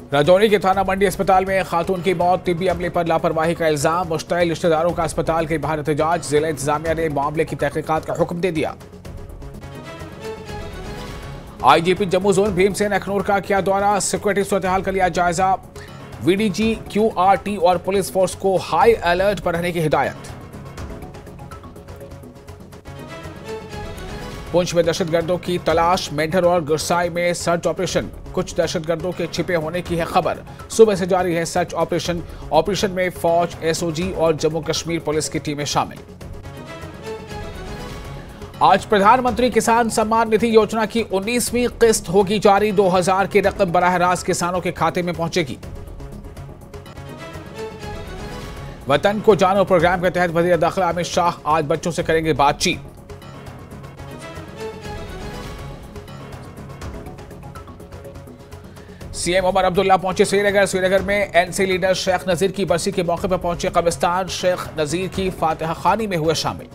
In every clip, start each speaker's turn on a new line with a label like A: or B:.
A: राजौरी के थाना मंडी अस्पताल में खातून की मौत, तिब्बी अमले पर लापरवाही का इल्जाम, मुश्तइल रिश्तेदारों का अस्पताल के बाहर एहतजाज, जिला इंतजामिया ने मामले की तहकीकात का हुक्म दे दिया। आईजीपी जम्मू जोन भीमसेन अखनूर का किया दौरा, सिक्योरिटी सूरत-ए-हाल का लिया जायजा, वीडीजी, क्यूआरटी और पुलिस फोर्स को हाई अलर्ट पर रहने की हिदायत। पुंछ में दहशतगर्दों की तलाश, मेंढर और गुरसाई में सर्च ऑपरेशन, कुछ दहशतगर्दों के छिपे होने की है खबर, सुबह से जारी है सर्च ऑपरेशन। ऑपरेशन में फौज, एसओजी और जम्मू कश्मीर पुलिस की टीमें शामिल। आज प्रधानमंत्री किसान सम्मान निधि योजना की 19वीं किस्त होगी जारी, 2000 की रकम बराह रास्त किसानों के खाते में पहुंचेगी। वतन को जानो प्रोग्राम के तहत वजीर दाखिला अमित शाह आज बच्चों से करेंगे बातचीत। सीएम उमर अब्दुल्ला पहुंचे श्रीनगर में एनसी लीडर शेख नजीर की बरसी के मौके पर पहुंचे कब्रिस्तान, शेख नजीर की फातिहा खानी में हुए शामिल।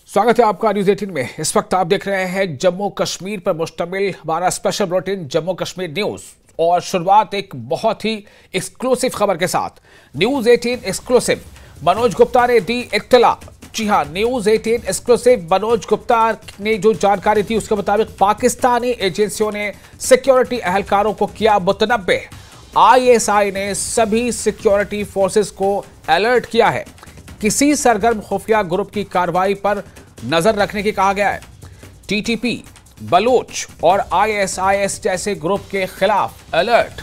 A: स्वागत है आपका न्यूज 18 में। इस वक्त आप देख रहे हैं जम्मू कश्मीर पर मुश्तमिल हमारा special bulletin Jammu Kashmir news, और शुरुआत एक बहुत ही एक्सक्लूसिव खबर के साथ। न्यूज 18 एक्सक्लूसिव, मनोज गुप्ता ने दी इत्तला। जी हां, न्यूज 18 एक्सक्लूसिव मनोज गुप्ता ने जो जानकारी दी उसके मुताबिक पाकिस्तानी एजेंसियों ने सिक्योरिटी एहलकारों को किया मुतनब्बे। आईएसआई ने सभी सिक्योरिटी फोर्सेस को अलर्ट किया है, किसी सरगर्म खुफिया ग्रुप की कार्रवाई पर नजर रखने की कहा गया है। टीटीपी, बलूच और आईएसआईएस जैसे ग्रुप के खिलाफ अलर्ट।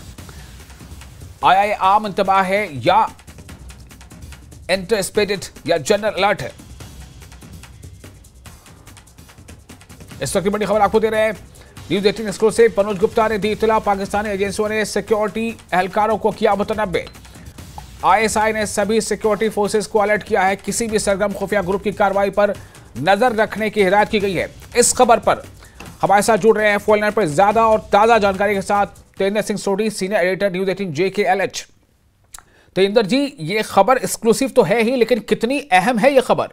A: आई आम इंतबाह है या एंटिसिपेटेड या जनरल अलर्ट है। इस वक्त की बड़ी खबर आपको दे रहे हैं न्यूज 18 एक्सक्लूसिव। मनोज गुप्ता ने दी इत्तला, पाकिस्तानी एजेंसियों ने सिक्योरिटी एहलकारों को किया मुतनब्बे। आईएसआई ने सभी सिक्योरिटी फोर्सेस को अलर्ट किया है, किसी भी सरगर्म खुफिया ग्रुप की कार्रवाई पर नजर रखने की हिदायत की गई है। इस खबर पर हमारे साथ जुड़ रहे हैं फोन लाइन पर ज्यादा और ताजा जानकारी के साथ Tejinder Singh Sodhi, senior editor news 18 JKLH। Tejinder ji, ये खबर एक्सक्लूसिव तो है ही, लेकिन कितनी अहम है ये खबर?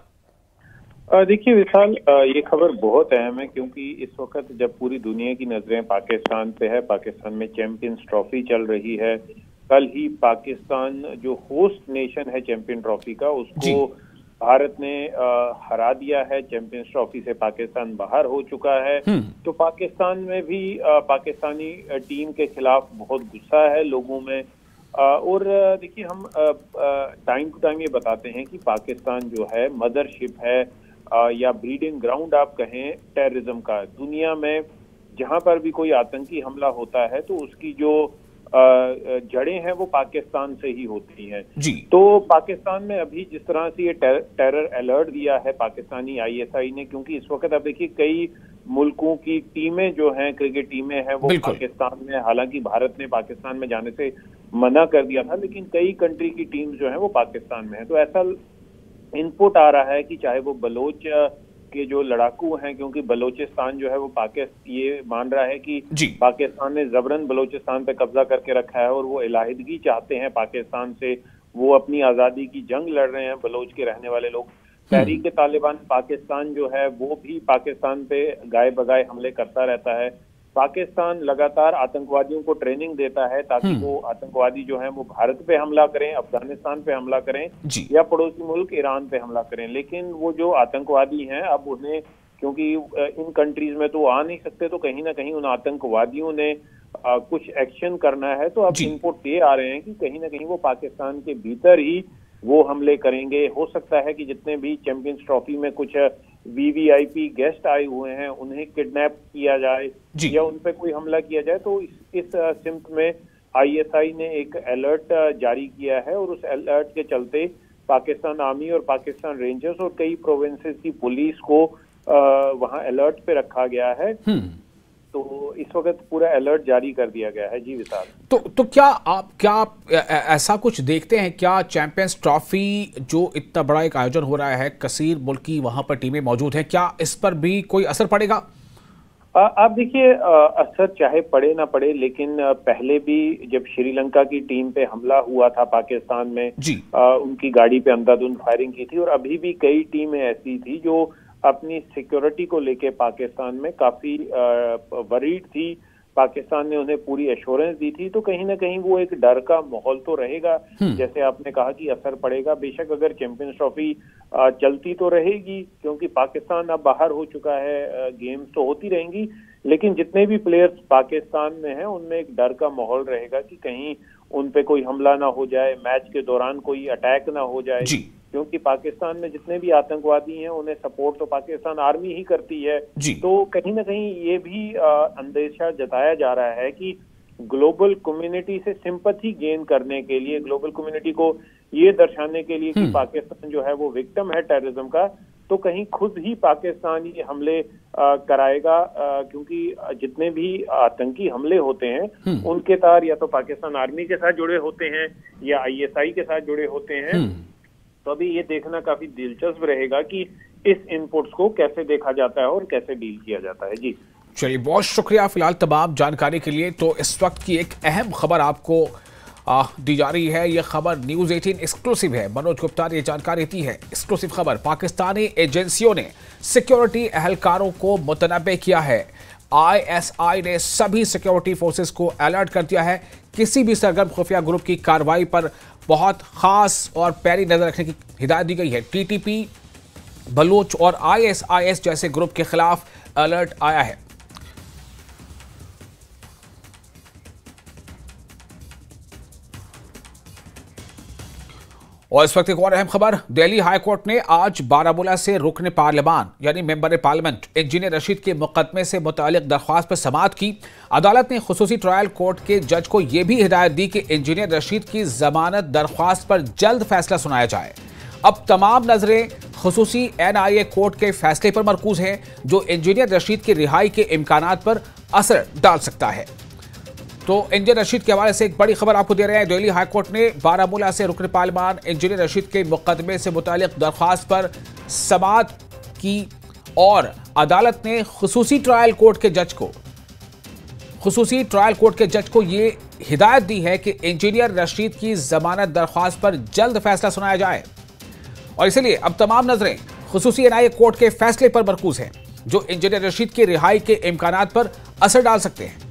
B: देखिए विशाल, ये खबर बहुत अहम है क्योंकि इस वक्त जब पूरी दुनिया की नजरें पाकिस्तान पे है, पाकिस्तान में चैंपियंस ट्रॉफी चल रही है। कल ही पाकिस्तान जो होस्ट नेशन है चैंपियन ट्रॉफी का, उसको भारत ने हरा दिया है। चैंपियंस ट्रॉफी से पाकिस्तान बाहर हो चुका है। तो पाकिस्तान में भी पाकिस्तानी टीम के खिलाफ बहुत गुस्सा है लोगों में। और देखिए, हम टाइम टू टाइम ये बताते हैं कि पाकिस्तान जो है मदरशिप है या ब्रीडिंग ग्राउंड आप कहें टेररिज्म का। दुनिया में जहां पर भी कोई आतंकी हमला होता है तो उसकी जो जड़ें हैं वो पाकिस्तान से ही होती हैं जी। तो पाकिस्तान में अभी जिस तरह से ये टेरर अलर्ट दिया है पाकिस्तानी आईएसआई ने, क्योंकि इस वक्त आप देखिए कई मुल्कों की टीमें जो हैं, क्रिकेट टीमें हैं वो पाकिस्तान में, हालांकि भारत ने पाकिस्तान में जाने से मना कर दिया था, लेकिन कई कंट्री की टीम जो है वो पाकिस्तान में है। तो ऐसा इनपुट आ रहा है कि चाहे वो बलोच के जो लड़ाकू हैं, क्योंकि बलोचिस्तान जो है वो पाकिस्तान ये मान रहा है कि पाकिस्तान ने जबरन बलोचिस्तान पे कब्जा करके रखा है और वो इलाहिदगी चाहते हैं पाकिस्तान से, वो अपनी आजादी की जंग लड़ रहे हैं बलोच के रहने वाले लोग। तहरीक तालिबान पाकिस्तान जो है वो भी पाकिस्तान पे गाय बगाए हमले करता रहता है। पाकिस्तान लगातार आतंकवादियों को ट्रेनिंग देता है ताकि वो आतंकवादी जो हैं वो भारत पे हमला करें, अफगानिस्तान पे हमला करें या पड़ोसी मुल्क ईरान पे हमला करें। लेकिन वो जो आतंकवादी हैं, अब उन्हें क्योंकि इन कंट्रीज में तो आ नहीं सकते, तो कहीं ना कहीं उन आतंकवादियों ने कुछ एक्शन करना है। तो अब इनपुट ये आ रहे हैं कि कहीं ना कहीं वो पाकिस्तान के भीतर ही वो हमले करेंगे। हो सकता है कि जितने भी चैंपियंस ट्रॉफी में कुछ VVIP गेस्ट आए हुए हैं उन्हें किडनैप किया जाए या उन पे कोई हमला किया जाए। तो इस सिमत में ISI ने एक अलर्ट जारी किया है और उस अलर्ट के चलते पाकिस्तान आर्मी और पाकिस्तान रेंजर्स और कई प्रोविंसेस की पुलिस को वहां अलर्ट पे रखा गया है। तो इस वक्त पूरा अलर्ट जारी कर दिया गया है। जी विशाल,
A: तो क्या आप ऐसा कुछ देखते हैं क्या, चैंपियंस ट्रॉफी जो इतना बड़ा एक आयोजन हो रहा है, कसीर मुल्क की वहां पर टीमें मौजूद हैं, क्या इस पर भी कोई असर पड़ेगा?
B: आप देखिए, असर चाहे पड़े ना पड़े, लेकिन पहले भी जब श्रीलंका की टीम पे हमला हुआ था पाकिस्तान में,
A: जी।
B: उनकी गाड़ी पे अंधाधुंध फायरिंग की थी, और अभी भी कई टीमें ऐसी थी जो अपनी सिक्योरिटी को लेके पाकिस्तान में काफी वरीड थी। पाकिस्तान ने उन्हें पूरी एश्योरेंस दी थी, तो कहीं ना कहीं वो एक डर का माहौल तो रहेगा। जैसे आपने कहा कि असर पड़ेगा, बेशक अगर चैंपियंस ट्रॉफी चलती तो रहेगी, क्योंकि पाकिस्तान अब बाहर हो चुका है, गेम्स तो होती रहेंगी, लेकिन जितने भी प्लेयर्स पाकिस्तान में हैं उनमें एक डर का माहौल रहेगा कि कहीं उन पे कोई हमला ना हो जाए, मैच के दौरान कोई अटैक ना हो जाए। क्योंकि पाकिस्तान में जितने भी आतंकवादी हैं उन्हें सपोर्ट तो पाकिस्तान आर्मी ही करती है। तो कहीं ना कहीं ये भी अंदेशा जताया जा रहा है कि ग्लोबल कम्युनिटी से सिंपैथी गेन करने के लिए, ग्लोबल कम्युनिटी को ये दर्शाने के लिए कि पाकिस्तान जो है वो विक्टिम है टेररिज्म का, तो कहीं खुद ही पाकिस्तान ये हमले कराएगा, क्योंकि जितने भी आतंकी हमले होते हैं उनके तार या तो पाकिस्तान आर्मी के साथ जुड़े होते हैं या ISI के साथ जुड़े होते हैं। तो अभी ये देखना काफी दिलचस्प रहेगा कि इस इनपुट्स को कैसे देखा जाता है और कैसे डील किया जाता है। जी
A: चलिए, बहुत शुक्रिया फिलहाल तमाम जानकारी के लिए। तो इस वक्त की एक अहम खबर आपको दी जा रही है। यह खबर न्यूज़ 18 एक्सक्लूसिव है। मनोज गुप्ता ने यह जानकारी दी है। एक्सक्लूसिव खबर, पाकिस्तानी एजेंसियों ने सिक्योरिटी एहलकारों को मुतनब्बे किया है। ISI ने सभी सिक्योरिटी फोर्सेस को अलर्ट कर दिया है। किसी भी सरगर्म खुफिया ग्रुप की कार्रवाई पर बहुत खास और पैनी नजर रखने की हिदायत दी गई है। TTP, बलूच और ISIS जैसे ग्रुप के खिलाफ अलर्ट आया है। और इस वक्त एक और अहम खबर, दिल्ली हाईकोर्ट ने आज बारामूला से रुकन पार्लियामान यानी मेंबर पार्लियामेंट इंजीनियर रशीद के मुकदमे से मुतालिक दरख्वास्त पर समाअत की। अदालत ने खुसूसी ट्रायल कोर्ट के जज को यह भी हिदायत दी कि इंजीनियर रशीद की जमानत दरख्वास्त पर जल्द फैसला सुनाया जाए। अब तमाम नजरें खुसूसी NIA कोर्ट के फैसले पर मरकूज हैं, जो इंजीनियर रशीद की रिहाई के इम्कानात पर असर डाल सकता है। तो इंजीनियर रशीद के हवाले से एक बड़ी खबर आपको दे रहे हैं। दिल्ली हाईकोर्ट ने बारामूला से रुकन पार्लियामान इंजीनियर रशीद के मुकदमे से मुतालिक दरख्वास्त पर समाअत की और अदालत ने खुसूसी ट्रायल कोर्ट के जज को ये हिदायत दी है कि इंजीनियर रशीद की जमानत दरख्वास्त पर जल्द फैसला सुनाया जाए। और इसलिए अब तमाम नजरें खुसूसी NIA कोर्ट के फैसले पर मरकूज हैं, जो इंजीनियर रशीद की रिहाई के इम्कानात पर असर डाल सकते हैं।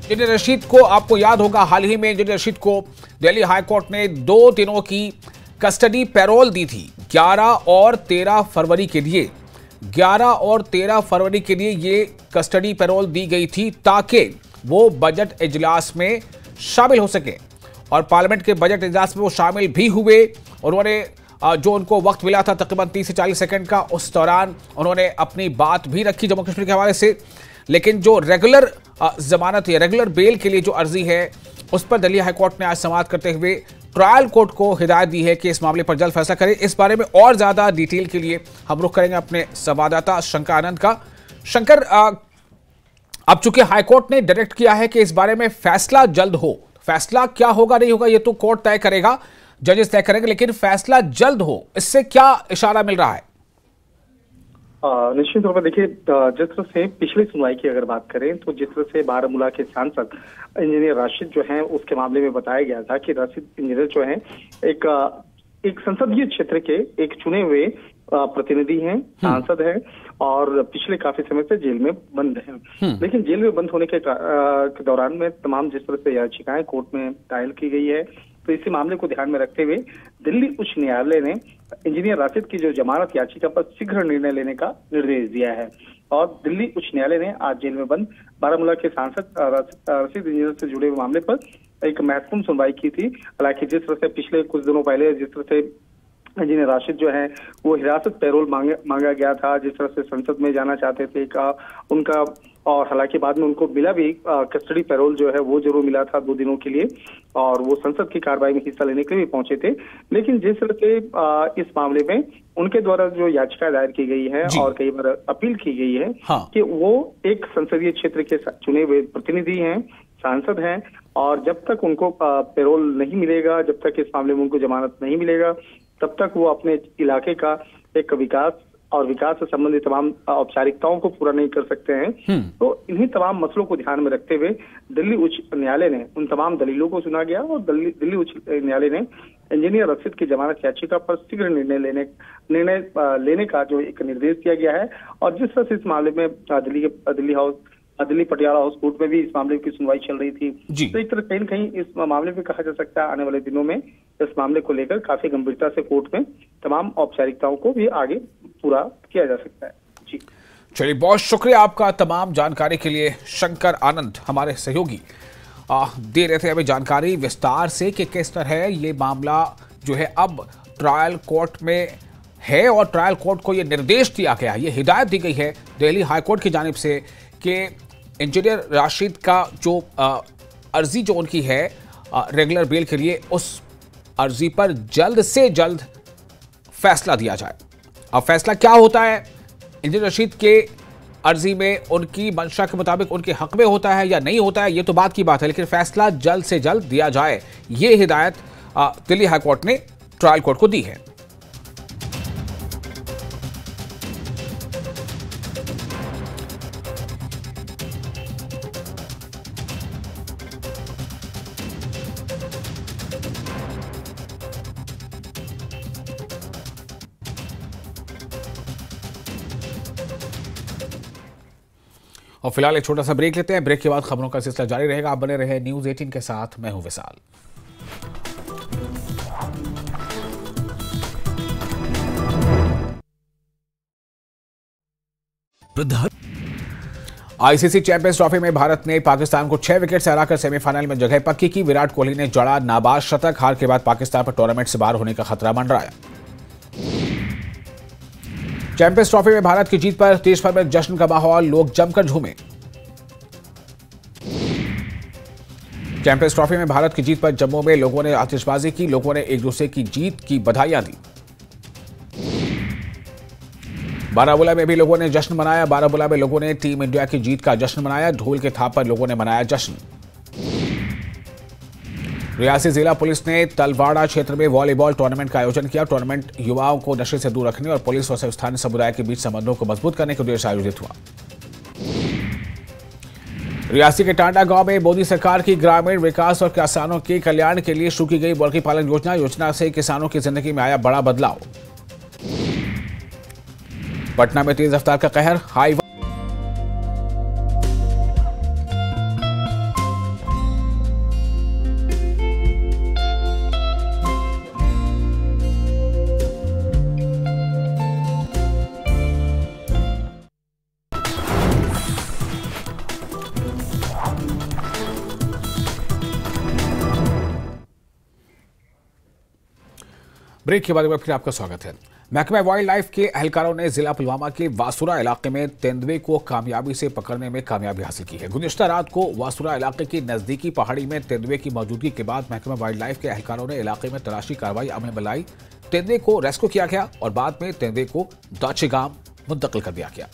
A: इंजीनियर रशीद को आपको याद होगा, हाल ही में इंजीनियर रशीद को दिल्ली हाईकोर्ट ने 2 दिनों की कस्टडी पैरोल दी थी। 11 और 13 फरवरी के लिए 11 और 13 फरवरी के लिए ये कस्टडी पैरोल दी गई थी ताकि वो बजट इजलास में शामिल हो सके। और पार्लियामेंट के बजट इजलास में वो शामिल भी हुए। उन्होंने जो उनको वक्त मिला था तकरीबन 30 से 40 सेकंड का, उस दौरान उन्होंने अपनी बात भी रखी जम्मू कश्मीर के हवाले से। लेकिन जो रेगुलर जमानत या रेगुलर बेल के लिए जो अर्जी है उस पर दिल्ली हाईकोर्ट ने आज समाअत करते हुए ट्रायल कोर्ट को हिदायत दी है कि इस मामले पर जल्द फैसला करे। इस बारे में और ज्यादा डिटेल के लिए हम रुख करेंगे अपने संवाददाता शंकर आनंद का। शंकर, अब चूंकि हाईकोर्ट ने डायरेक्ट किया है कि इस बारे में फैसला जल्द हो, फैसला क्या होगा नहीं होगा ये तो कोर्ट तय करेगा, जजेस तय करेंगे, लेकिन फैसला जल्द हो, इससे क्या इशारा मिल रहा है?
C: निश्चित तौर पर देखिए, जिस तरह से पिछली सुनवाई की अगर बात करें तो जिस तरह से बारामूला के सांसद इंजीनियर राशिद जो हैं उसके मामले में बताया गया था कि राशिद इंजीनियर जो हैं एक संसदीय क्षेत्र के एक चुने हुए प्रतिनिधि हैं, सांसद हैं और पिछले काफी समय से जेल में बंद हैं। लेकिन जेल में बंद होने के दौरान में तमाम जिस तरह से याचिकाएं कोर्ट में दायर की गई है, तो इसी मामले को ध्यान में रखते हुए दिल्ली उच्च न्यायालय ने इंजीनियर राशिद की जो जमानत याचिका पर शीघ्र निर्णय लेने का निर्देश दिया है। और दिल्ली उच्च न्यायालय ने आज जेल में बंद बारामूला के सांसद राशिद इंजीनियर से जुड़े हुए मामले पर एक महत्वपूर्ण सुनवाई की थी। हालांकि जिस तरह से पिछले कुछ दिनों पहले जिस तरह से इंजीनियर राशिद जो है वो हिरासत पैरोल मांगा गया था, जिस तरह से संसद में जाना चाहते थे का उनका, और हालांकि बाद में उनको मिला भी कस्टडी पैरोल जो है वो जरूर मिला था 2 दिनों के लिए, और वो संसद की कार्रवाई में हिस्सा लेने के लिए भी पहुंचे थे। लेकिन जिस तरह से इस मामले में उनके द्वारा जो याचिका दायर की गई है और कई बार अपील की गई है कि वो एक संसदीय क्षेत्र के चुने हुए प्रतिनिधि हैं, सांसद हैं, और जब तक उनको पैरोल नहीं मिलेगा, जब तक इस मामले में उनको जमानत नहीं मिलेगा, तब तक वो अपने इलाके का एक विकास से संबंधित तमाम औपचारिकताओं को पूरा नहीं कर सकते हैं। तो इन्हीं तमाम मसलों को ध्यान में रखते हुए दिल्ली उच्च न्यायालय ने उन तमाम दलीलों को सुना गया और दिल्ली उच्च न्यायालय ने इंजीनियर रशीद की जमानत याचिका पर शीघ्र निर्णय लेने का जो एक निर्देश दिया गया है। और जिस तरह से इस मामले में दिल्ली पटियाला हाउस कोर्ट में भी इस मामले की सुनवाई चल रही थी, तो एक तरह कहीं न कहीं इस मामले में कहा जा सकता है आने वाले दिनों में इस मामले को लेकर काफी गंभीरता से कोर्ट में तमाम औपचारिकताओं को भी आगे पूरा किया जा सकता है। जी
A: चलिए, बहुत शुक्रिया आपका तमाम जानकारी के लिए। शंकर आनंद हमारे सहयोगी दे रहे थे हमें जानकारी विस्तार से कि किस तरह ये मामला जो है अब ट्रायल कोर्ट में है और ट्रायल कोर्ट को ये निर्देश दिया गया है, ये हिदायत दी गई है दिल्ली हाईकोर्ट की जानिब से कि इंजीनियर राशिद का जो अर्जी जो उनकी है रेगुलर बेल के लिए, उस अर्जी पर जल्द से जल्द फैसला दिया जाए। अब फैसला क्या होता है, इंजीनियर राशिद के अर्जी में उनकी मंशा के मुताबिक उनके हक में होता है या नहीं होता है, ये तो बात की बात है, लेकिन फैसला जल्द से जल्द दिया जाए, ये हिदायत दिल्ली हाईकोर्ट ने ट्रायल कोर्ट को दी है। और फिलहाल एक छोटा सा ब्रेक लेते हैं। ब्रेक के बाद खबरों का सिलसिला जारी रहेगा। आप बने रहे न्यूज़ 18 के साथ, मैं हूं विशाल। आईसीसी चैंपियंस ट्रॉफी में भारत ने पाकिस्तान को 6 विकेट से हराकर सेमीफाइनल में जगह पक्की की। विराट कोहली ने जड़ा नाबाद शतक। हार के बाद पाकिस्तान पर टूर्नामेंट से बाहर होने का खतरा मंडराया। चैंपियंस ट्रॉफी में भारत की जीत पर देश भर में जश्न का माहौल, लोग जमकर झूमे। चैंपियंस ट्रॉफी में भारत की जीत पर जम्मू में लोगों ने आतिशबाजी की, लोगों ने एक दूसरे की जीत की बधाइयां दी। बारामूला में भी लोगों ने जश्न मनाया। बारामूला में लोगों ने टीम इंडिया की जीत का जश्न मनाया। ढोल के थाप पर लोगों ने मनाया जश्न। रियासी जिला पुलिस ने तलवाड़ा क्षेत्र में वॉलीबॉल टूर्नामेंट का आयोजन किया। टूर्नामेंट युवाओं को नशे से दूर रखने और पुलिस और स्थानीय समुदाय के बीच संबंधों को मजबूत करने के उद्देश्य आयोजित हुआ। रियासी के टांडा गांव में मोदी सरकार की ग्रामीण विकास और किसानों के कल्याण के लिए शुरू की गई मुर्गी पालन योजना से किसानों की जिंदगी में आया बड़ा बदलाव। पटना में तेज रफ्तार का कहर, हाईवे ब्रेक के बाद फिर आपका स्वागत है। महकमा वाइल्ड लाइफ के एहलकारों ने जिला पुलवामा के वासुरा इलाके में तेंदुए को कामयाबी से पकड़ने में कामयाबी हासिल की है। गुज़िश्ता रात को वासुरा इलाके की नजदीकी पहाड़ी में तेंदुए की मौजूदगी के बाद महकमा वाइल्ड लाइफ के एहलकारों ने इलाके में तलाशी कार्रवाई अमल में लाई। तेंदुए को रेस्क्यू किया गया और बाद में तेंदुए को दाचेगाम मुंतकिल कर दिया गया।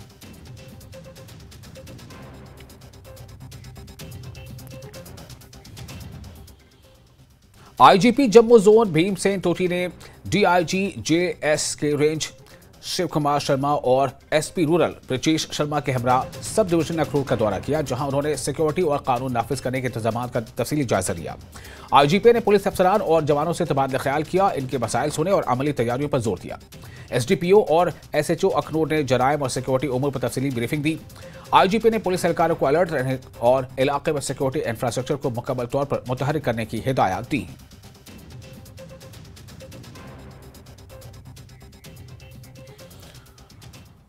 A: आईजीपी जम्मू जोन भीमसेन टोटी ने डीआईजी जेएस के रेंज शिव कुमार शर्मा और एसपी रूरल ब्रजेश शर्मा के हमरा सब डिवीजन अखनूर का दौरा किया, जहां उन्होंने सिक्योरिटी और कानून नाफिज करने के इंतजाम का तफसीली जायजा लिया। आईजीपी ने पुलिस अफसरान और जवानों से तबादला ख्याल किया, इनके मसाइल सुने और अमली तैयारियों पर जोर दिया। एसडीपीओ और एसएचओ अखनूर ने जराइम और सिक्योरिटी उमूर पर तफसीली ब्रीफिंग दी। आईजीपी ने पुलिस एहलकारों को अलर्ट रहने और इलाके में सिक्योरिटी इंफ्रास्ट्रक्चर को मुकम्मल तौर पर मुतहर्रिक करने की हिदायत दी।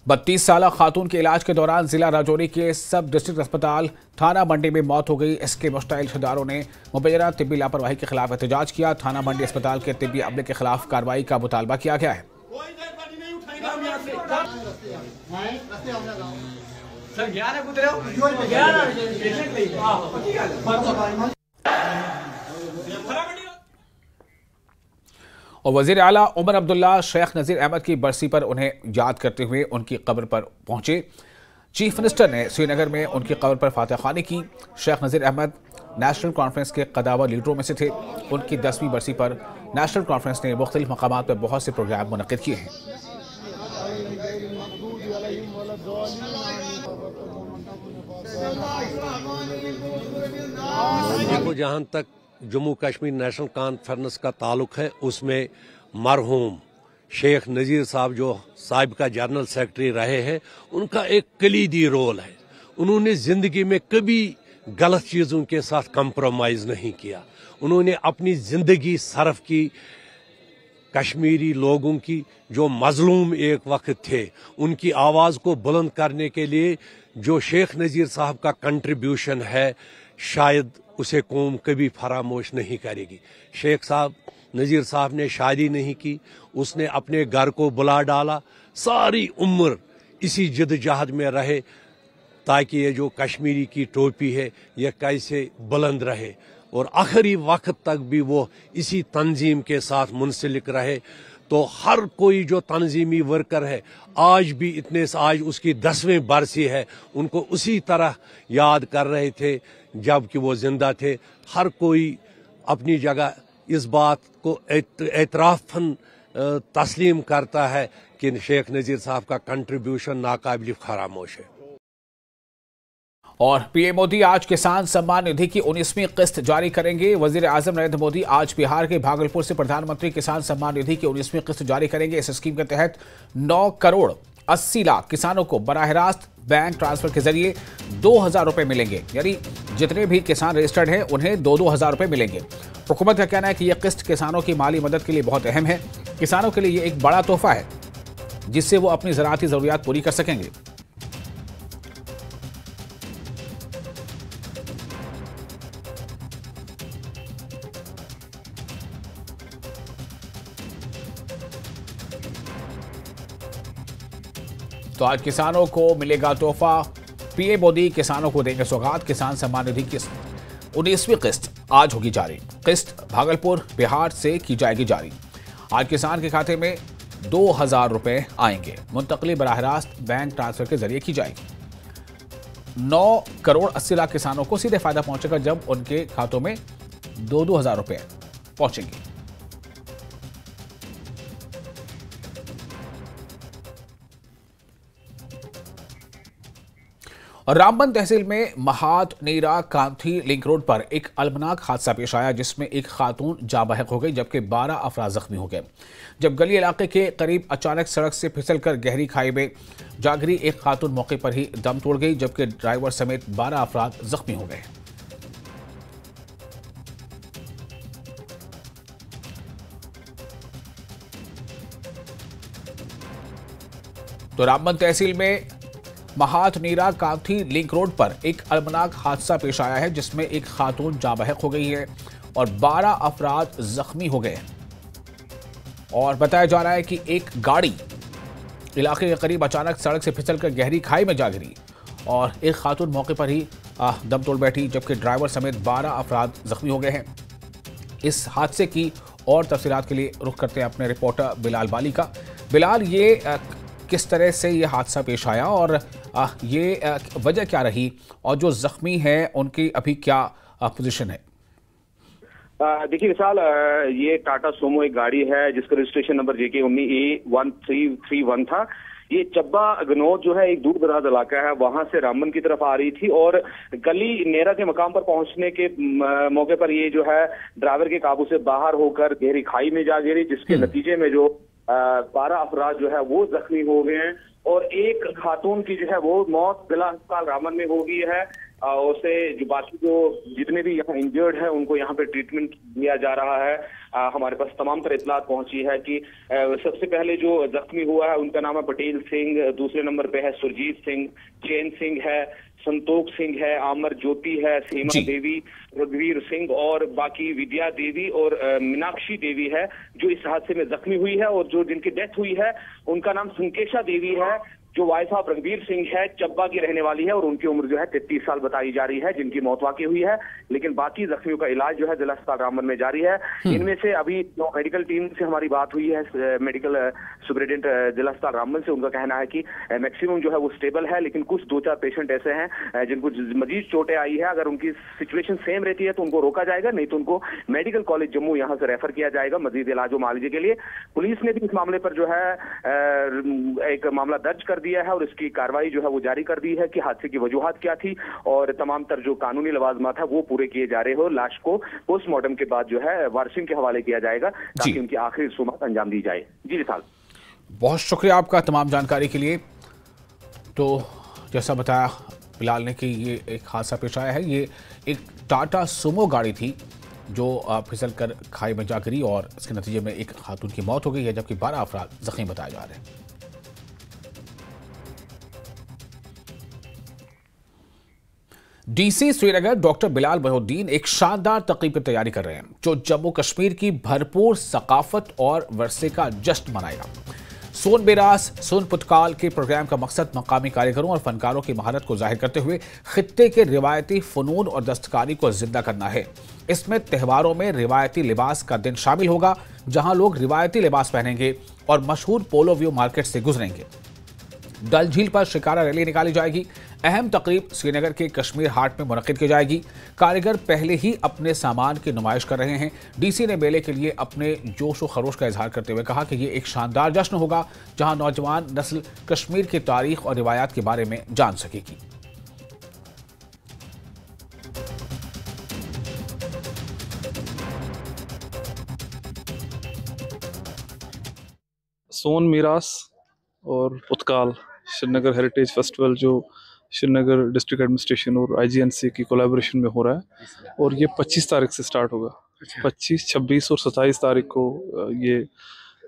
A: 32 साल खातून के इलाज के दौरान जिला राजौरी के सब डिस्ट्रिक्ट अस्पताल थाना मंडी में मौत हो गई। इसके मुश्तइल रिश्तेदारों ने मुबैना तिब्बी लापरवाही के खिलाफ एहतजाज किया। थाना मंडी अस्पताल के तिब्बी अमले के खिलाफ कार्रवाई का मुतालबा किया गया है। और वजीर आला उमर अब्दुल्ला शेख नजीर अहमद की बरसी पर उन्हें याद करते हुए उनकी कब्र पर पहुंचे। चीफ मिनिस्टर ने श्रीनगर में उनकी कब्र पर फातह खानी की। शेख नजीर अहमद नेशनल कॉन्फ्रेंस के कदावर लीडरों में से थे। उनकी 10वीं बरसी पर नेशनल कॉन्फ्रेंस ने मुख्तलिफ मकामात पर बहुत से प्रोग्राम मुनक्किद किए हैं।
D: देखो, जहाँ तक जम्मू कश्मीर नेशनल कॉन्फ्रेंस का ताल्लुक है, उसमें मरहूम शेख नज़ीर साहब जो साबिका जनरल सेक्रेटरी रहे हैं, उनका एक कलीदी रोल है। उन्होंने जिंदगी में कभी गलत चीज़ों के साथ कंप्रोमाइज़ नहीं किया। उन्होंने अपनी जिंदगी सर्फ की कश्मीरी लोगों की, जो मजलूम एक वक्त थे, उनकी आवाज़ को बुलंद करने के लिए जो शेख नज़ीर साहब का कंट्रीब्यूशन है, शायद उसे कौम कभी फरामोश नहीं करेगी। शेख साहब नज़ीर साहब ने शादी नहीं की, उसने अपने घर को बुला डाला, सारी उम्र इसी जद्दोजहद में रहे ताकि ये जो कश्मीरी की टोपी है ये कैसे बुलंद रहे, और आखिरी वक्त तक भी वो इसी तंजीम के साथ मुंसलिक रहे। तो हर कोई जो तंजीमी वर्कर है, आज भी आज उसकी 10वीं बरसी है, उनको उसी तरह याद कर रहे थे जबकि वो जिंदा थे। हर कोई अपनी जगह इस बात को एतराफ़न तस्लीम करता है कि शेख नज़ीर साहब का कंट्रीब्यूशन नाकाबिल फरामोश है।
A: और पीएम मोदी आज किसान सम्मान निधि की 19वीं किस्त जारी करेंगे। वजीर आजम नरेंद्र मोदी आज बिहार के भागलपुर से प्रधानमंत्री किसान सम्मान निधि की 19वीं किस्त जारी करेंगे। इस स्कीम के तहत 9 करोड़ 80 लाख किसानों को बराह रास्त बैंक ट्रांसफर के जरिए 2,000 रुपए मिलेंगे। यानी जितने भी किसान रजिस्टर्ड हैं उन्हें 2,000 रुपए मिलेंगे। हुकूमत का कहना है कि यह किस्त किसानों की माली मदद के लिए बहुत अहम है। किसानों के लिए यह एक बड़ा तोहफा है जिससे वो अपनी ज़राअती ज़रूरियात पूरी कर सकेंगे। तो आज किसानों को मिलेगा तोहफा। पीएम मोदी किसानों को देंगे सौगात। किसान सम्मान निधि की 19वीं किस्त आज होगी जारी। किस्त भागलपुर बिहार से की जाएगी जारी। आज किसान के खाते में 2,000 रुपए आएंगे। मुंतकली बराह रास्त बैंक ट्रांसफर के जरिए की जाएगी। 9 करोड़ 80 लाख किसानों को सीधे फायदा पहुंचेगा जब उनके खातों में 2,000 रुपए पहुंचेंगे। और रामबन तहसील में महाद नीरा कांथी लिंक रोड पर एक अलमनाक हादसा पेश आया जिसमें एक खातून जाँ बहक हो गई जबकि 12 अफराद जख्मी हो गए। जब गली इलाके के करीब अचानक सड़क से फिसलकर गहरी खाई में जा गिरी, एक खातून मौके पर ही दम तोड़ गई जबकि ड्राइवर समेत 12 अफराद जख्मी हो गए। तो रामबन तहसील में महाद नीरा कांथी लिंक रोड पर एक अलमनाक हादसा पेश आया है जिसमें एक खातून जाँ बहक हो गई है और 12 अफराद जख्मी हो गए। और बताया जा रहा है कि एक गाड़ी इलाके के करीब अचानक सड़क से फिसलकर गहरी खाई में जा गिरी और एक खातून मौके पर ही दम तोड़ बैठी जबकि ड्राइवर समेत 12 अफराद जख्मी हो गए हैं। इस हादसे की और तफसीलात के लिए रुख करते हैं अपने रिपोर्टर बिलाल बाली का। बिलाल, ये किस तरह से ये हादसा पेश आया और ये वजह क्या रही और जो जख्मी हैं उनकी अभी क्या पोजीशन है?
E: देखिए विशाल, ये टाटा सोमो एक गाड़ी है जिसका रजिस्ट्रेशन नंबर JK 19A1331 था। ये चब्बा गनौर जो है एक दूर दराज इलाका है, वहां से रामबन की तरफ आ रही थी और गली नेरा के मकाम पर पहुंचने के मौके पर ये जो है ड्राइवर के काबू से बाहर होकर गहरी खाई में जा गिरी जिसके नतीजे में जो 12 अफराद जो है वो जख्मी हो गए हैं और एक खातून की जो है वो मौत जिला अस्पताल रामबन में हो गई है उसे जो बाकी जो जितने भी यहाँ इंजर्ड है उनको यहाँ पे ट्रीटमेंट दिया जा रहा है। हमारे पास तमाम तरह इत्तलात पहुंची है कि सबसे पहले जो जख्मी हुआ है उनका नाम है पटेल सिंह, दूसरे नंबर पे है सुरजीत सिंह, चैन सिंह है, संतोष सिंह है, आमर ज्योति है, सीमा देवी, रघुवीर सिंह और बाकी विद्या देवी और मीनाक्षी देवी है जो इस हादसे में जख्मी हुई है। और जो जिनकी डेथ हुई है उनका नाम संकेशा देवी है जो वाइफ ऑफ रघुवीर सिंह है, चब्बा की रहने वाली है और उनकी उम्र जो है 33 साल बताई जा रही है, जिनकी मौत वाकई हुई है। लेकिन बाकी जख्मियों का इलाज जो है जिला अस्पताल रामबन में जारी है। इनमें से अभी जो मेडिकल टीम से हमारी बात हुई है, मेडिकल सुपरिटेंडेंट जिला अस्पताल रामबन से, उनका कहना है कि मैक्सिमम जो है वो स्टेबल है, लेकिन कुछ 2-4 पेशेंट ऐसे हैं जिनको मजीद चोटें आई है। अगर उनकी सिचुएशन सेम रहती है तो उनको रोका जाएगा, नहीं तो उनको मेडिकल कॉलेज जम्मू यहाँ से रेफर किया जाएगा मजीद इलाज व मुआवजे के लिए। पुलिस ने भी इस मामले पर जो है एक मामला दर्ज कर दिया है और इसकी कार्रवाई जो है वो जारी कर दी है कि हादसे की वजूहात क्या थी और तमाम तर जो कानूनी लवाजमात है वो पूरे किए जा रहे हो। लाश को पोस्टमार्टम के बाद जो है वारसिन के हवाले किया जाएगा ताकि उनकी आखिरी रसूमात अंजाम दी जाए। जी विशाल,
A: बहुत शुक्रिया आपका तमाम जानकारी के लिए। तो जैसा बताया बिलाल ने कि ये एक हादसा पेश आया है। ये एक टाटा सुमो गाड़ी थी जो फिसल कर खाई में जा गिरी और इसके नतीजे में एक खातून की मौत हो गई है, जबकि 12 अफराद जख्मी बताए जा रहे हैं। डीसी श्रीनगर डॉक्टर बिलाल मोहिउद्दीन एक शानदार तकरीब की तैयारी कर रहे हैं जो जम्मू कश्मीर की भरपूर सकाफत और वर्से का जश्न मनाएगा। सोन बेरास सोन पुतकाल के प्रोग्राम का मकसद मकामी कारीगरों और फनकारों की महारत को जाहिर करते हुए खित्ते के रिवायती फनून और दस्तकारी को जिंदा करना है। इसमें त्योहारों में रिवायती लिबास का दिन शामिल होगा, जहां लोग रिवायती लिबास पहनेंगे और मशहूर पोलो व्यू मार्केट से गुजरेंगे। डल झील पर शिकारा रैली निकाली जाएगी। अहम तकरीब श्रीनगर के कश्मीर हाट में मुनक्किद की जाएगी। कारीगर पहले ही अपने सामान की नुमाइश कर रहे हैं। डीसी ने मेले के लिए अपने जोश व खरोश का इजहार करते हुए कहा कि ये एक शानदार जश्न होगा जहां नौजवान नस्ल कश्मीर की तारीख और रिवायात के बारे में जान सकेगी।
F: सोन मीरास और पुतकाल श्रीनगर हेरिटेज फेस्टिवल जो श्रीनगर डिस्ट्रिक्ट एडमिनिस्ट्रेशन और आईजीएनसी की कोलैबोरेशन में हो रहा है और ये 25 तारीख से स्टार्ट होगा। 25, 26 और 27 तारीख को ये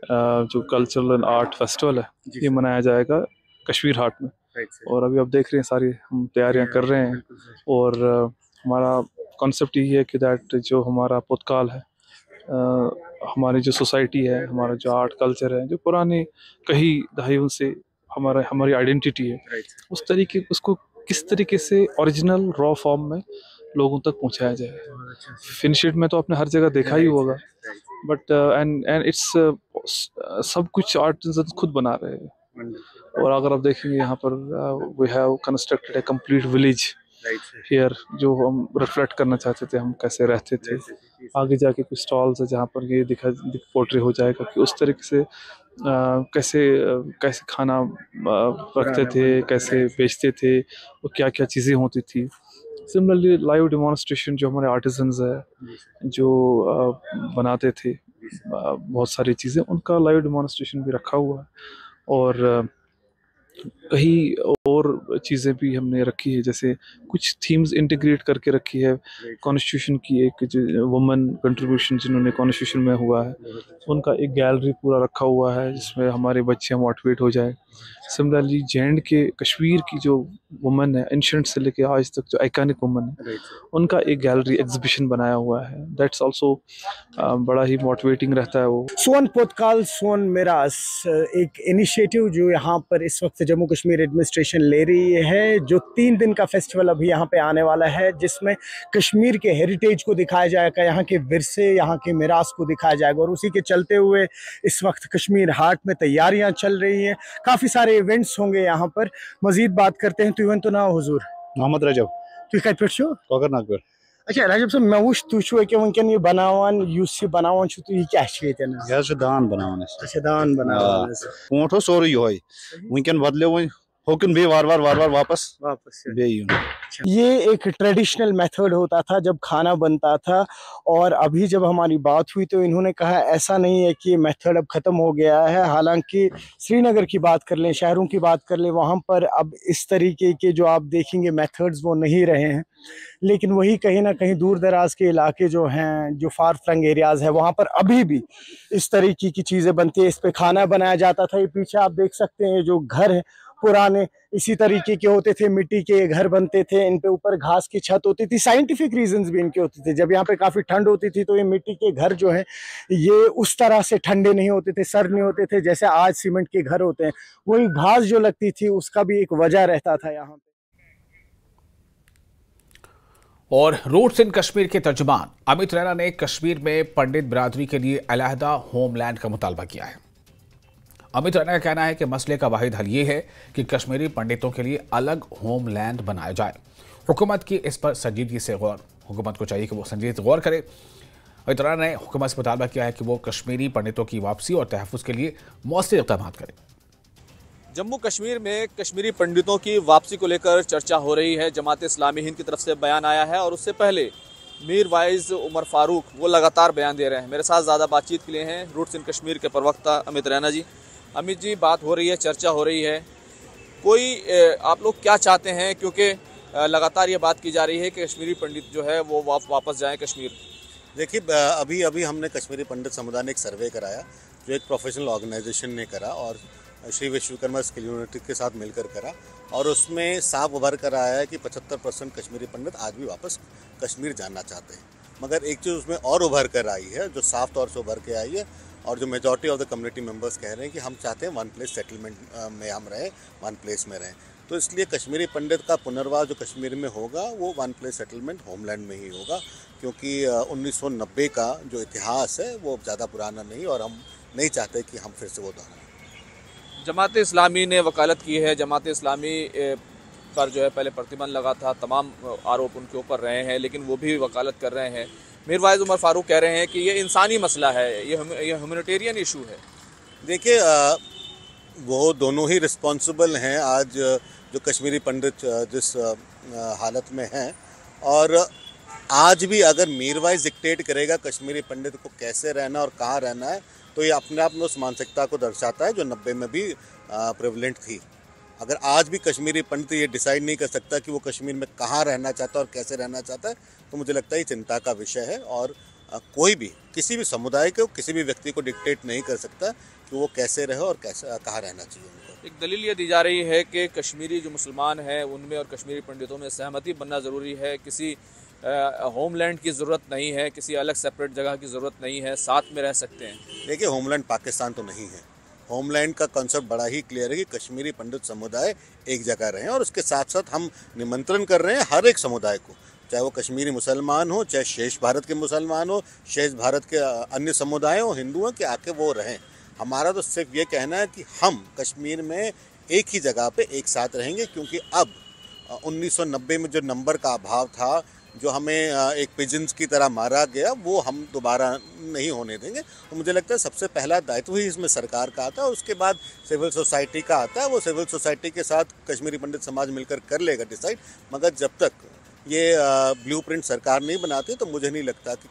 F: जो कल्चरल एंड आर्ट फेस्टिवल है ये मनाया जाएगा कश्मीर हाट में। और अभी आप देख रहे हैं सारी हम तैयारियां कर रहे हैं और हमारा कॉन्सेप्ट यही है कि दैट जो हमारा पुतकाल है, हमारी जो सोसाइटी है, हमारा जो आर्ट कल्चर है, जो पुराने कई दहाइयों से हमारी आइडेंटिटी है, उस तरीके उसको किस तरीके से ओरिजिनल रॉ फॉर्म में लोगों तक पहुंचाया जाए। फिनिशड में तो आपने हर जगह देखा ही होगा, बट एंड इट्स सब कुछ आर्टिजन खुद बना रहे हैं। और अगर आप देखेंगे यहाँ पर we have constructed a complete village here, जो हम रिफ्लेक्ट करना चाहते थे हम कैसे रहते थे। आगे जाके कुछ स्टॉल्स है जहाँ पर ये पोर्ट्रे हो जाएगा कि उस तरीके से कैसे खाना रखते थे, कैसे बेचते थे, और क्या क्या चीज़ें होती थी। सिमिलरली लाइव डेमोन्स्ट्रेशन जो हमारे आर्टिजन्स है जो बनाते थे बहुत सारी चीज़ें, उनका लाइव डेमोन्स्ट्रेशन भी रखा हुआ है। और कई और चीज़ें भी हमने रखी है, जैसे कुछ थीम्स इंटीग्रेट करके रखी है। कॉन्स्टिट्यूशन की एक जो वुमेन कंट्रीब्यूशन जिन्होंने कॉन्स्टिट्यूशन में हुआ है, उनका एक गैलरी पूरा रखा हुआ है जिसमें हमारे बच्चे मोटिवेट हो जाए। सिमिलरली जैंड के कश्मीर की जो वुमेन है, एंशिएंट से लेके आज तक जो आइकॉनिक वुमेन है, उनका एक गैलरी एग्जीबिशन बनाया हुआ है। दैट्स आल्सो बड़ा ही मोटिवेटिंग रहता है वो।
G: सोन पुतकाल सोन मिरास एक इनिशिएटिव जो यहाँ पर इस वक्त जम्मू कश्मीर एडमिनिस्ट्रेशन ले रही है, जो 3 दिन का फेस्टिवल अभी यहाँ पे आने वाला है, जिसमें कश्मीर के हेरिटेज को दिखाया जाएगा, यहाँ के विरसे, यहाँ के मिरास को दिखाया जाएगा। और उसी के चलते हुए इस वक्त कश्मीर हाट में तैयारियां चल रही हैं, काफ़ी सारे इवेंट्स होंगे यहाँ पर। मजीद बात करते हैं। तो इवेंट तो ना हुजूर
H: मोहम्मद रजब
G: तुम कत पे
H: कोकरनाग पे।
G: अच्छा रजब साहब, मैं वुच तुम कि वनकन ये बनावान युस ये बनावान छु तुम क्या
H: दान बनावान।
G: अच्छा दान बनावान
H: ऊंट हो सोरे योय वनकन बदले वो होकिन भी वार वार वापस बेई।
G: ये एक ट्रेडिशनल मेथड होता था जब खाना बनता था, और अभी जब हमारी बात हुई तो इन्होंने कहा ऐसा नहीं है कि ये मेथड अब ख़त्म हो गया है। हालांकि श्रीनगर की बात कर लें, शहरों की बात कर लें, वहाँ पर अब इस तरीके के जो आप देखेंगे मेथड्स वो नहीं रहे हैं, लेकिन वही कहीं ना कहीं दूर दराज के इलाके जो हैं, जो फार फ्लंग एरियाज़ है, वहाँ पर अभी भी इस तरीके की चीज़ें बनती है। इस पे खाना बनाया जाता था। ये पीछे आप देख सकते हैं जो घर है पुराने इसी तरीके के होते थे, मिट्टी के घर बनते थे, इन पे ऊपर घास की छत होती थी। साइंटिफिक रीजंस भी इनके होते थे। जब यहाँ पे काफ़ी ठंड होती थी तो ये मिट्टी के घर जो है ये उस तरह से ठंडे नहीं होते थे, सर्द नहीं होते थे जैसे आज सीमेंट के घर होते हैं। वही घास जो लगती थी उसका भी एक वजह रहता था यहाँ पे।
A: और रूट्स इन कश्मीर के तर्जुमान अमित रैना ने कश्मीर में पंडित बिरादरी के लिए अलहदा होमलैंड का मुतालबा किया है। अमित रैना का कहना है कि मसले का वाहिद हल ये है कि कश्मीरी पंडितों के लिए अलग होमलैंड बनाया जाए। हुकूमत की इस पर संजीदगी से गौर, हुकूमत को चाहिए कि वो संजीदगी से गौर करे। अमित रैना ने हुकूमत से मुतालबा किया है कि वो कश्मीरी पंडितों की वापसी और तहफ़्फ़ुज़ के लिए मौसर इक़दाम करे।
I: जम्मू कश्मीर में कश्मीरी पंडितों की वापसी को लेकर चर्चा हो रही है। जमात इस्लामी हिंद की तरफ से बयान आया है और उससे पहले मीर वाइज उमर फारूक वो लगातार बयान दे रहे हैं। मेरे साथ ज़्यादा बातचीत के लिए हैं रूट्स इन कश्मीर के प्रवक्ता अमित रैना जी। अमित जी, बात हो रही है, चर्चा हो रही है, कोई आप लोग क्या चाहते हैं? क्योंकि लगातार ये बात की जा रही है कि कश्मीरी पंडित जो है वो वापस जाएं कश्मीर।
H: देखिए, अभी हमने कश्मीरी पंडित समुदाय ने एक सर्वे कराया जो एक प्रोफेशनल ऑर्गेनाइजेशन ने करा और श्री विश्वकर्मा स्किल यूनिवर्सिटी के साथ मिलकर करा, और उसमें साफ उभर कर आया है कि 75% कश्मीरी पंडित आज भी वापस कश्मीर जाना चाहते हैं। मगर एक चीज़ उसमें और उभर कर आई है जो साफ तौर से उभर के आई है और जो majority of the community members कह रहे हैं कि हम चाहते हैं वन प्लेस सेटलमेंट में हम रहें, वन प्लेस में रहें। तो इसलिए कश्मीरी पंडित का पुनर्वास जो कश्मीर में होगा वो वन प्लेस सेटलमेंट होमलैंड में ही होगा, क्योंकि 1990 का जो इतिहास है वो ज़्यादा पुराना नहीं और हम नहीं चाहते कि हम फिर से वो दोहराएं।
I: जमात इस्लामी ने वकालत की है, जमात इस्लामी पर जो है पहले प्रतिबंध लगा था, तमाम आरोप उनके ऊपर रहे हैं, लेकिन वो भी वकालत कर रहे हैं। मीर वाइज उमर फारूक कह रहे हैं कि ये इंसानी मसला है, ये ह्यूमैनिटेरियन इशू है।
H: देखिए, वो दोनों ही रिस्पॉन्सिबल हैं आज जो कश्मीरी पंडित जिस हालत में हैं, और आज भी अगर मीर वाइज डिक्टेट करेगा कश्मीरी पंडित को कैसे रहना और कहाँ रहना है तो ये अपने आप में उस मानसिकता को दर्शाता है जो 90 में भी प्रेवलेंट थी। अगर आज भी कश्मीरी पंडित ये डिसाइड नहीं कर सकता कि वो कश्मीर में कहाँ रहना चाहता है और कैसे रहना चाहता है तो मुझे लगता है ये चिंता का विषय है। और कोई भी किसी भी समुदाय को, किसी भी व्यक्ति को डिक्टेट नहीं कर सकता कि वो कैसे रहे और कैसे कहाँ रहना चाहिए उनको।
I: एक दलील ये दी जा रही है कि कश्मीरी जो मुसलमान हैं उनमें और कश्मीरी पंडितों में सहमति बनना ज़रूरी है, किसी होमलैंड की ज़रूरत नहीं है, किसी अलग सेपरेट जगह की ज़रूरत नहीं है, साथ में रह सकते हैं।
H: देखिए, होमलैंड पाकिस्तान तो नहीं है। होमलैंड का कॉन्सेप्ट बड़ा ही क्लियर है कि कश्मीरी पंडित समुदाय एक जगह रहें, और उसके साथ साथ हम निमंत्रण कर रहे हैं हर एक समुदाय को, चाहे वो कश्मीरी मुसलमान हो, चाहे शेष भारत के मुसलमान हो, शेष भारत के अन्य समुदाय हो, हिंदू हो, कि आके वो रहें। हमारा तो सिर्फ ये कहना है कि हम कश्मीर में एक ही जगह पे एक साथ रहेंगे, क्योंकि अब 1990 में जो नंबर का अभाव था, जो हमें एक पिजन्स की तरह मारा गया, वो हम दोबारा नहीं होने देंगे। तो मुझे लगता है सबसे पहला दायित्व ही इसमें सरकार का आता है, उसके बाद सिविल सोसाइटी का आता है। वो सिविल सोसाइटी के साथ कश्मीरी पंडित समाज मिलकर कर लेगा डिसाइड, मगर जब तक ये ब्लूप्रिंट सरकार नहीं बनाती तो मुझे नहीं लगता कि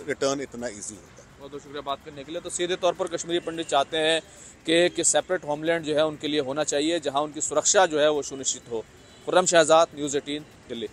H: रिटर्न इतना ईजी होगा।
I: बहुत बहुत शुक्रिया बात करने के लिए। तो सीधे तौर पर कश्मीरी पंडित चाहते हैं कि सेपरेट होमलैंड जो है उनके लिए होना चाहिए, जहाँ उनकी सुरक्षा जो है वो सुनिश्चित हो। खुर्रम शहजाद, न्यूज़ 18, दिल्ली।